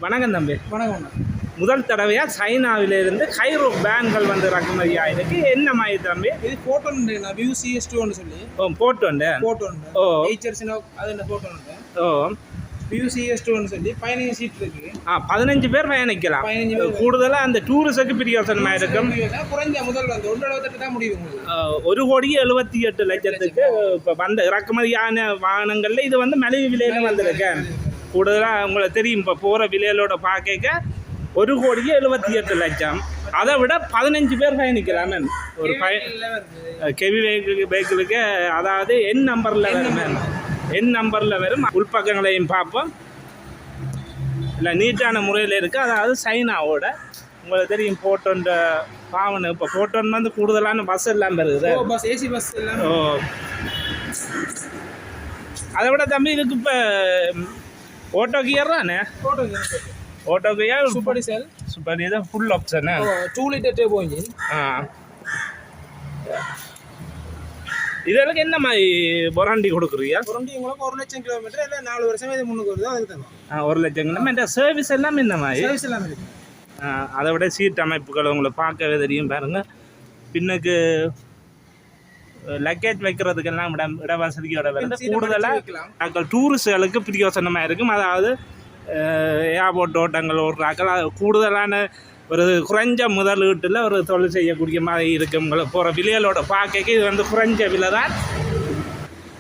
வணக்கம் தம்பி. வணக்கம். முதல் தடவையாக சைனாவிலிருந்து கைரோ பேன்கள் வந்து இறக்குமதி ஆயிருக்கு. என்ன மாதிரி தம்பி? இது போட்டோ உண்டு. நான் வியூ CS2 சொல்லி போட்டோ உண்டு. ஓ ஹெச்ஆர்சினா அது என்ன போட்டோ உண்டு. ஓ வியூ CS2 சொல்லி 15 சீட் இருக்கு. 15 பேர் பயணிக்கலாம். 15 பேர் கூடுதலாக அந்த டூரிஸ்டுக்கு பிரயோசனமாக இருக்கும். குறைஞ்ச முதல் வந்து 1.78 தான் முடியும். 1,78,00,000 இப்போ வந்த இறக்குமதியான வாகனங்களில் இது வந்து மலிவு விலையில் வந்திருக்கேன். கூடுதலாக உங்களுக்கு தெரியும், இப்போ போகிற விலைகளோட பார்க்க 1,78,00,000. அதை விட 15 பேர் பயணிக்கலாம். ஒரு கெவி வெஹிக்கிளுக்கு அதாவது என் நம்பரில் வரும். என் நம்பரில் வரும். உள்பக்கங்களையும் பார்ப்போம். இல்லை நீட்டான முறையில் இருக்குது. அதாவது சைனாவோட உங்களுக்கு தெரியும் போட்டோன்ற பாவனை. இப்போ போட்டோன்னு வந்து கூடுதலான பஸ் எல்லாம் வருது. ஏசி பஸ் எல்லாம். ஓ அதை விட தம்பி இதுக்கு இப்போ ஓட்டோ கியர் தானே? Otto gear super diesel. Super diesel full option. 2 litre turbo engine. இதற்கு என்ன மாதிரி வாரண்டி கொடுக்குறீங்க? வாரண்டி உங்களுக்கு 1,00,000 கிலோமீட்டர் இல்லை 4 வருஷமே இது முன்னுக்கு வருது. அதுக்கு தரும். 1,00,000 கிலோமீட்டர். சர்வீஸ் எல்லாம் என்ன மாதிரி? சர்வீஸ் எல்லாம் இருக்குது. அதை விட சீட் அமைப்புகள் உங்களை பார்க்கவே தெரியும் பாருங்கள். பின்னுக்கு லக்கேஜ் வைக்கிறதுக்கெல்லாம் இட வசதியோட வருது. கூடுதலாக டூரிஸ்டுகளுக்கு பிரயோசனமாக இருக்கும். அதாவது ஏர்போர்ட் ஓட்டங்கள் ஓட்டுறாக்கள் கூடுதலான ஒரு குறைஞ்ச முதலீட்டில் ஒரு தொழில் செய்யக்கூடிய மாதிரி இருக்கும். உங்களை போகிற விலைகளோட பார்க்க இது வந்து குறைஞ்ச விலை தான்.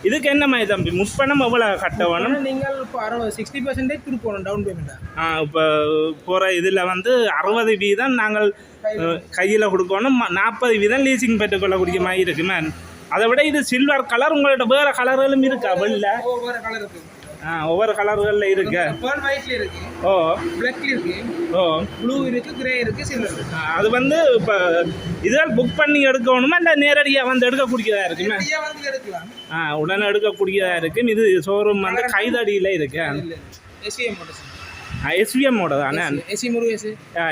இதுக்கு என்ன மாதிரி தம்பி முற்பணம் எவ்வளோ கட்ட வேணும்? நீங்கள் இப்போ 60% கொடுக்கணும் டவுன் பேமெண்ட்டாக. இப்போ போகிற இதில் வந்து 60% நாங்கள் கையில் கொடுக்கணும். 40% லீசிங் பெற்றுக்கொள்ளக்கூடிய மாதிரி இருக்குமே. அதை விட இது சில்வர் கலர். உங்கள்கிட்ட வேறு கலர்களும் இருக்கா? வெள்ளை ஒவ்வொரு கலர் இருக்குது. ஒவ்வொரு கலர்களில் இருக்கு. ஓ பிளாக்ல இருக்கு. ஓ ப்ளூ இருக்கு, கிரே இருக்கு, சில்வர் இருக்கு. அது வந்து இப்போ இதெல்லாம் புக் பண்ணி எடுக்கணுமா இல்லை நேரடியாக வந்து எடுக்கக்கூடியதாக இருக்குமே? உடனே எடுக்கக்கூடியதாக இருக்கு. இது ஷோரூம் வந்து கைதடியில் இருக்கு. எஸ்விஎம்மோட தானே?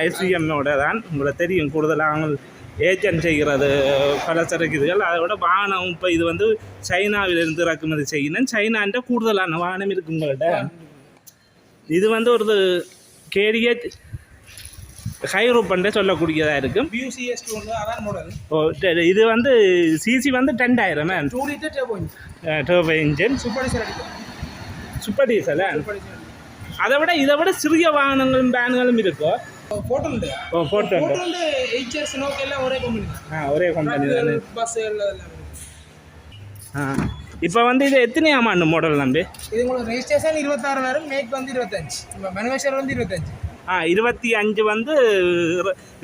எஸ்விஎம்மோட தான். உங்களுக்கு தெரியும் கூடுதலாக ஏஜென்ட் செய்கிறது பல சரக்குகள். அதை விட வாகனம் இப்போ இது வந்து சைனாவிலிருந்து இறக்குமதி செய்யணும். சைனான்ற கூடுதலான வாகனம் இருக்கு உங்கள்கிட்ட. இது வந்து ஒரு கேரியட் ஹைரூப்பண்டே சொல்லக்கூடியதாக இருக்கும். ஓ இது வந்து சிசி வந்து 10,000. 2 litre turbo engine. Super diesel. அதை விட இதை விட சிறிய வாகனங்களும் பேன்களும் இருக்கும். போட்டோ உண்டு. போட்டோ உண்டு. ஹெச்எஸ் நோக்கி எல்லாம் ஒரே கம்பெனி. ஒரே கம்பெனி தானே. பஸ் எல்லாம். இப்போ வந்து இது எத்தனை ஆமாண்டு மாடல் நம்பி? இது உங்களுக்கு ரெஜிஸ்ட்ரேஷன் 26 வரும். மேக் வந்து 25. மேனுஃபேக்சர் வந்து 25. 25 வந்து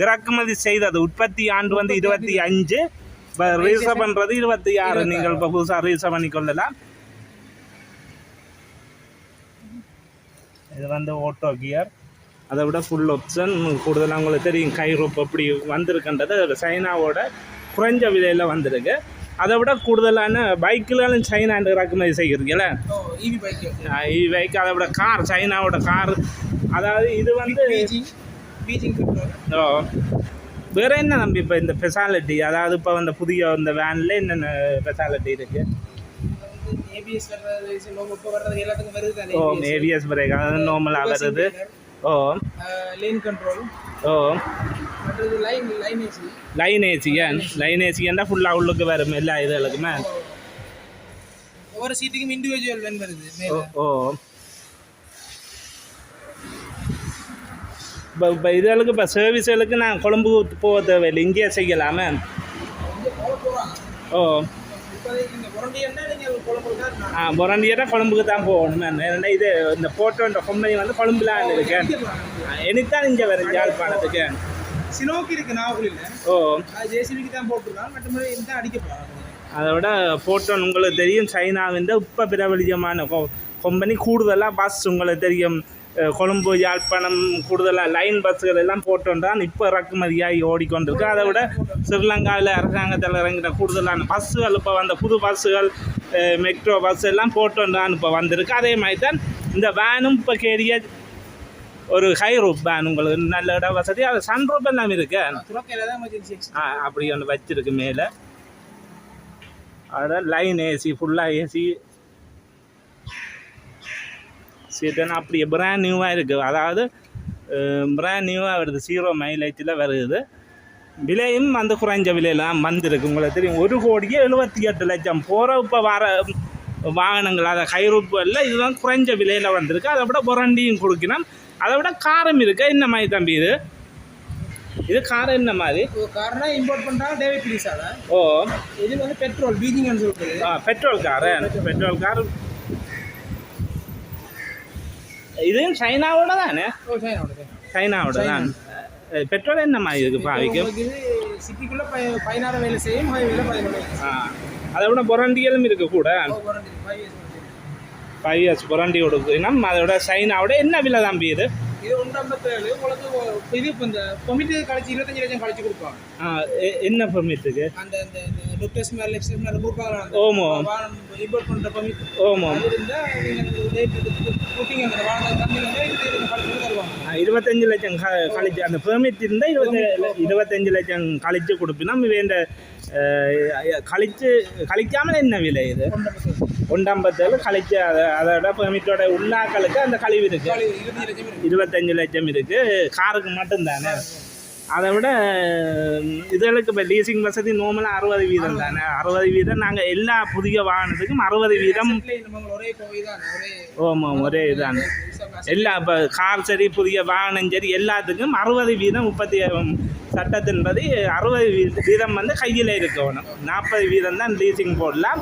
இறக்குமதி செய்தது. உற்பத்தி ஆண்டு வந்து 25. இப்போ ரிஜிஸ்டர் பண்ணுறது 26. நீங்கள் இப்போ புதுசாக ரிஜிஸ்டர் பண்ணிக்கொள்ளலாம். இது வந்து ஓட்டோ கியர். அதை விட ஃபுல் ஆப்ஷன். கூடுதலாக உங்களுக்கு தெரியும் கைரோப் அப்படி வந்திருக்கின்றது சைனாவோட குறைஞ்ச விலையில் வந்திருக்கு. அதை விட கூடுதலான பைக்கிலும் சைனா இறக்குமதி செய்கிறீங்கள. EV bike. அதை விட கார் சைனாவோட கார். அதாவது இது வந்து வேறு என்ன நம்பி இப்போ இந்த ஸ்பெஷாலிட்டி? அதாவது இப்போ வந்து புதிய இந்த வேனில் என்னென்ன ஸ்பெஷாலிட்டி இருக்குது? ஏபிஎஸ் பிரேக் அதாவது நார்மலாக வருது. ஓ லைன் கண்ட்ரோல். ஓ லைன் ஏசி ஏன்னா ஃபுல்லாக உள்ளுக்கு வரும் எல்லா இதுகளுக்குமே. ஒவ்வொரு சீட்டுக்கும் இண்டிவிஜுவல் வென் வருது. ஓ இப்போ இதுகளுக்கு இப்போ சர்வீஸ்களுக்கு நான் கொழும்பு போக தேவையில்லை, இங்கேயே செய்யலாமே. ஓ பொரண்டியரா கொழும்புக்கு தான் போகணும். ஏன்னா இது இந்த போட்டோன்ற கம்பெனி வந்து கொழும்புலாம் இருக்கேன். எனக்குத்தான் இங்கே வரும் யாழ்ப்பாணத்துக்கு. சினோக்கி இருக்கு நாகூரில். ஓ ஜேசிபிக்கு தான் போட்டுருக்காங்க. மற்றபடி தான் அடிக்க. அதை விட போட்டோன் உங்களுக்கு தெரியும் சைனாவின் இப்போ பிரபலியமான கம்பெனி. கூடுதலாக பஸ் உங்களுக்கு தெரியும் கொழும்பு யாழ்ப்பாணம் கூடுதலாக லைன் பஸ்ஸுகள் எல்லாம் போட்டோன்றான் இப்போ இறக்குமதியாகி ஓடிக்கொண்டிருக்கு. அதை விட ஸ்ரீலங்காவில் அரசாங்கத்தில் இறங்கின கூடுதலான பஸ்ஸுகள் இப்போ வந்த புது பஸ்ஸுகள் மெட்ரோ பஸ் எல்லாம் போட்டோன்றான் இப்போ வந்திருக்கு. அதே மாதிரி தான் இந்த வேனும் இப்போ கேரிய ஒரு ஹை ரூப் வேன். உங்களுக்கு நல்ல இட வசதி. அது சன்ரூப் எல்லாம் இருக்கு. அப்படி ஒன்று வச்சிருக்கு மேலே. அதோட லைன் ஏசி ஃபுல்லாக ஏசி சீட்டுன்னு அப்படியே பிராண்ட் நியூவாக இருக்குது. அதாவது பிராண்ட் நியூவாக வருது 0 மைலேஜில் வருது. விலையும் வந்து குறைஞ்ச விலையெல்லாம் வந்திருக்கு. உங்களுக்கு தெரியும் 1,78,00,000 போகிற இப்போ வர வாகனங்கள் அதை கைரூப்பில் இதுதான் குறைஞ்ச விலையில் வந்திருக்கு. அதை விட வாரண்டியும் கொடுக்கணும். அதை விட காரம் இருக்குது. என்ன மாதிரி தம்பி இது கார் என்ன மாதிரி? கார்னா இம்போர்ட் பண்ணுறாங்க டேவிட் லீஸால. ஓ, இது வந்து பெட்ரோல் பீஜிங்னு சொல்கிறது. Petrol car. பெட்ரோல் கார் இதுவும் சைனாவோட தானே? சைனாவோட தான். பெட்ரோல் என்ன மாதிரி இருக்குது பாவிக்கும்? சிட்டிக்குள்ளே 16 வேலை செய்யும், ஹைவேல 17. அதை விட வாரண்டிகளும் இருக்குது கூட. 5 years வாரண்டி கொடுக்கணும். அதோட சைனாவோட என்ன விலை தம்பி இது? இது 157. உங்களுக்கு இது இப்போ இந்த பெர்மிட் கழிச்சு 25 லட்சம் கழிச்சு கொடுப்பாங்க. என்ன பெர்மிட்டுக்கு? அந்த டாக்டர்ஸ் மேலே லெக்சர்ஸ் மேலே கொடுப்பாங்க. ஓமோ, இம்போர்ட் பண்ணுற பெர்மிட். ஓமோ, அது இருந்தால் நீங்கள் புக்கிங் அந்த வாகனம் தம்பிங்க கழிச்சு தருவாங்க. 25 லட்சம் கழிச்சு அந்த பெர்மிட் இருந்தால் 25 லட்சம் கழிச்சு கொடுப்பினா வேண்ட கழிக்காமல் என்ன விலை இது? 157 கழிச்சு அதோட பெர்மிட்டோட உள்ளாக்களுக்கு அந்த கழிவு இருக்குது. 25 லட்சம் இருக்குது. காருக்கு மட்டும்தானே? அதை விட இதற்கு இப்போ லீசிங் வசதி நார்மலாக 60% தானே? 60% நாங்கள் எல்லா புதிய வாகனத்துக்கும் 60%. ஆமாம், ஒரே இதானே எல்லா இப்போ கார் சரி புதிய வாகனம் சரி எல்லாத்துக்கும் 60% 30 சட்டத்தின்படி 60% வந்து கையில் இருக்கணும். 40% தான் லீசிங் போடலாம்.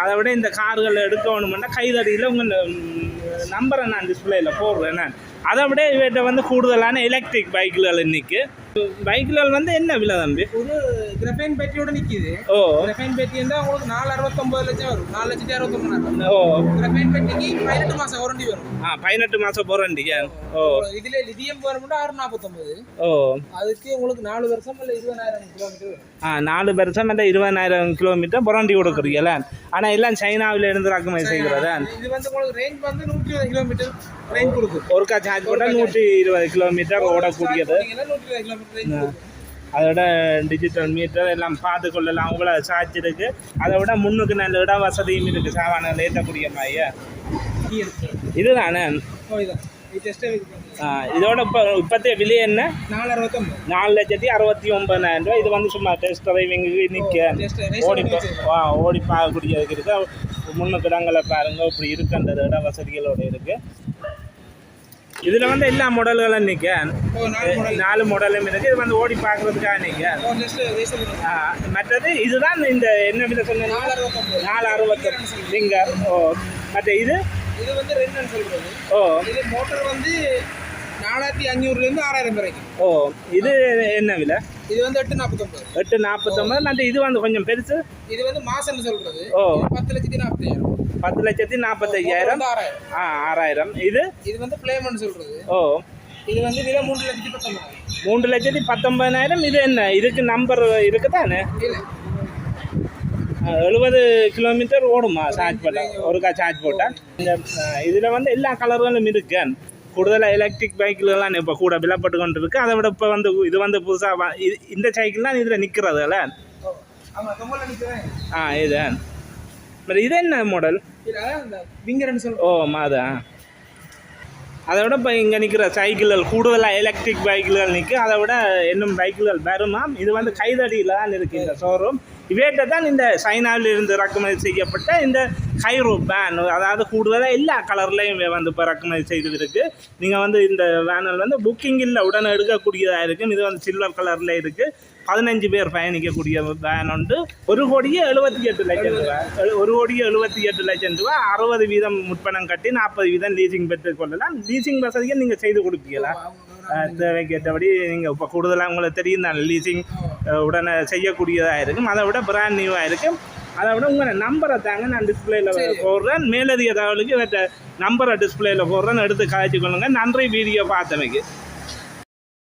அதை விட இந்த கார்கள் எடுக்கணும்னா கைதடியில் உங்கள் நம்பரை நான் டிஸ்பிளேயில் போடுறேன் நான். அதை விட இவர்கிட்ட வந்து கூடுதலான எலக்ட்ரிக் பைக்குகள் இன்னைக்கு. பைக்குகள் வந்து என்ன விலை தம்பி? ஒரு கிராஃபைன் பேட்டரியோட நிற்கிது. ஓ, கிராஃபைன் பேட்டரி இருந்தால் உங்களுக்கு 4,69 லட்சம் வரும். 4,69,000. ஓ, கிராஃபைன் பேட்டரிக்கு 18 மாதம் வாரண்டி வரும். 18 மாதம் வாரண்டி. ஓ, இதில் லிதியம் வரும்னா 649. ஓ, அதுக்கு உங்களுக்கு 4 வருஷம் இல்லை 20,000 கிலோமீட்டர். 4 வருஷம் இல்லை 20,000 கிலோமீட்டர் வாரண்டி கொடுக்குறீங்களா? ஆனால் எல்லாம் சைனாவில் இருந்து இறக்குமதி செய்கிறதா? இது வந்து உங்களுக்கு ரேஞ்ச் வந்து 120 கிலோமீட்டர் ரேஞ்ச் கொடுக்கும். ஒருக்கா சார்ஜ் போட்டால் 120 கிலோமீட்டர் ஓடக்கூடியது. 120 கிலோமீட்டர் அதோட டிஜிட்டல் மீட்டர் எல்லாம் பார்த்து கொள்ளலாம். அவ்வளோ சார்ஜ் இருக்குது. அதை விட முன்னுக்கு நல்ல இட வசதியும் இருக்குது. சாவானில் ஏற்றக்கூடிய மாதிரியா இதுதானே? இதோட இப்போத்தைய விலை என்ன? 4,69,000 ரூபா. இது வந்து சும்மா டெஸ்ட் டிரைவிங்கு நிற்க ஓடி பார்க்கக்கூடியதுக்கு இருக்குது. முன்னுக்கு இடங்களை பாருங்கள் இப்படி இருக்குன்றது இட வசதிகளோடு இருக்குது. இதில் வந்து எல்லா மாடல்களும் நிற்க 4 மாடலும் இருக்குது. இது வந்து ஓடி பார்க்குறதுக்காக நிற்க. மற்றது இதுதான் இந்த என்ன விலை சொன்ன? 4,69 ரிங்கர். ஓ, மற்ற இது வந்து ரெண்டுன்னு சொல்கிறது. ஓ, இது மோட்டர் வந்து 4,500லேருந்து 6,000 வரைக்கும். ஓ, இது என்ன விலை? இது வந்து 8,49. 8,49. மற்ற இது வந்து கொஞ்சம் பெருசு. இது வந்து மாசம்னு சொல்கிறது. ஓ, 10,40,000. 10,45,000. 6,000. இது வந்து பிளேமன் சொல்கிறது. ஓ, இது வந்து விலை 3,19,000. 3,19,000. இது என்ன? இதுக்கு நம்பர் இருக்குதானே? 70 கிலோமீட்டர் ஓடுமா சார்ஜ் போட்டால்? ஒருக்கா சார்ஜ் போட்டால். இந்த இதில் வந்து எல்லா கலர்களும் இருக்கு. கூடுதலாக எலக்ட்ரிக் பைக்கிலலாம் இப்போ கூட விலைப்பட்டு கொண்டு இருக்குது. அதை விட இப்போ வந்து இது வந்து புதுசாக இந்த சைக்கிள்லாம் இதில் நிற்கிறதுல. இது இது என்ன மாடல்? ஓ, மாதா. அதை விட இப்போ இங்கே நிற்கிற சைக்கிள்கள் கூடுதலாக எலக்ட்ரிக் பைக்குகள் நிற்க. அதை விட இன்னும் பைக்குகள் வருமாம். இது வந்து கைதடியில் தான் இருக்குது இந்த ஷோரூம். இவேட்ட தான் இந்த சைனாவில் இருந்து இறக்குமதி செய்யப்பட்ட இந்த கைரோ வேன். அதாவது கூடுதலாக எல்லா கலர்லேயும் வந்து இப்போ இறக்குமதி செய்து இருக்குது. நீங்கள் வந்து இந்த வேனில் வந்து புக்கிங்கில் உடனே எடுக்கக்கூடியதாக இருக்கும். இது வந்து சில்வர் கலரில் இருக்குது. 15 பேர் பயணிக்கக்கூடிய வேன் உண்டு. 1,78,00,000 ரூபா. 1,78,00,000 ரூபா. 60% முற்பணம் கட்டி 40% லீசிங் பெற்றுக்கொள்ளலாம். லீசிங் வசதியை நீங்கள் செய்து கொடுப்பீங்களா? தேவைக்கேற்றபடி நீங்கள் இப்போ கூடுதலாக உங்களுக்கு தெரியும் தான் லீசிங் உடனே செய்யக்கூடியதாக இருக்கும். அதை விட பிராண்ட் நியூவாக இருக்கும். அதை விட உங்களை நம்பரை தாங்க நான் டிஸ்பிளேயில் போடுறேன். மேலதிக தகவலுக்கு நம்பரை டிஸ்பிளேயில் போடுறேன்னு எடுத்து கழிச்சு கொள்ளுங்கள். நன்றி வீடியோ பார்த்தமைக்கு.